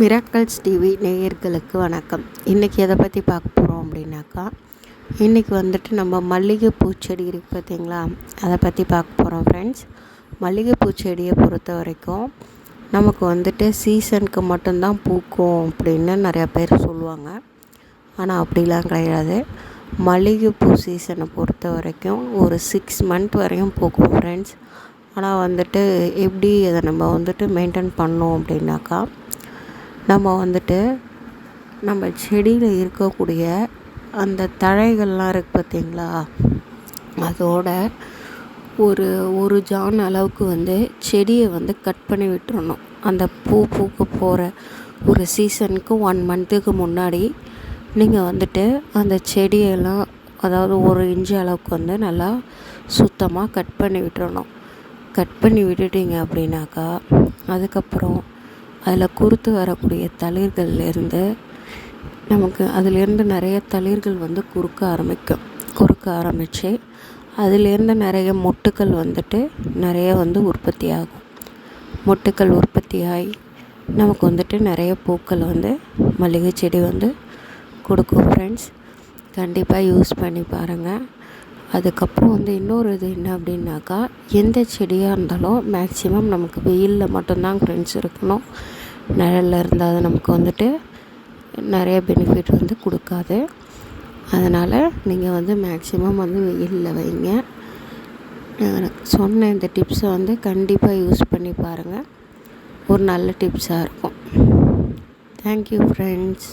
Miracles TV நேயர்களுக்கு வணக்கம். இன்றைக்கி எதை பற்றி பார்க்க போகிறோம் அப்படின்னாக்கா, இன்றைக்கி வந்துட்டு நம்ம மல்லிகைப்பூ செடி இருக்குது பார்த்தீங்களா, அதை பற்றி பார்க்க போகிறோம் ஃப்ரெண்ட்ஸ். மல்லிகைப்பூ செடியை பொறுத்த வரைக்கும் நமக்கு வந்துட்டு சீசனுக்கு மட்டும்தான் பூக்கும் அப்படின்னு நிறையா பேர் சொல்லுவாங்க. ஆனால் அப்படிலாம் கிடையாது. மல்லிகைப்பூ சீசனை பொறுத்த வரைக்கும் ஒரு 6 மந்த் வரையும் பூக்கும் ஃப்ரெண்ட்ஸ். ஆனால் வந்துட்டு எப்படி அதை நம்ம வந்துட்டு மெயின்டைன் பண்ணோம் அப்படின்னாக்கா, நம்ம வந்துட்டு நம்ம செடியில் இருக்கக்கூடிய அந்த தழைகள்லாம் இருக்குது பார்த்தீங்களா, அதோட ஒரு ஜான் அளவுக்கு செடியை கட் பண்ணி விட்டுறணும். அந்த பூக்க போகிற ஒரு சீசனுக்கு 1 மந்த்துக்கு முன்னாடி நீங்கள் அந்த செடியெல்லாம், அதாவது 1 இன்ச்சு அளவுக்கு நல்லா சுத்தமாக கட் பண்ணி விட்டுறணும். கட் பண்ணி விட்டுட்டிங்க அப்படின்னாக்கா, அதுக்கப்புறம் அதில் குறுத்து வரக்கூடிய தளிர்கள்லேருந்து நமக்கு அதிலேருந்து நிறைய தளிர்கள் குறுக்க ஆரம்பித்து அதிலேருந்து நிறைய மொட்டுக்கள் நிறைய உற்பத்தி ஆகும். மொட்டுக்கள் உற்பத்தியாகி நமக்கு நிறைய பூக்கள் மல்லிகை செடி கொடுக்கும் ஃப்ரெண்ட்ஸ். கண்டிப்பாக யூஸ் பண்ணி பாருங்கள். அதுக்கப்புறம் இன்னொரு இது என்ன அப்படின்னாக்கா, எந்த செடியாக இருந்தாலும் மேக்ஸிமம் நமக்கு வெயிலில் மட்டும்தான் ஃப்ரெண்ட்ஸ் இருக்கணும். நிழலில் இருந்தால் அது நமக்கு நிறைய பெனிஃபிட் கொடுக்காது. அதனால் நீங்கள் மேக்ஸிமம் வெயிலில் வைங்க. சொன்ன இந்த டிப்ஸை கண்டிப்பாக யூஸ் பண்ணி பாருங்கள். ஒரு நல்ல டிப்ஸாக இருக்கும். Thank you friends.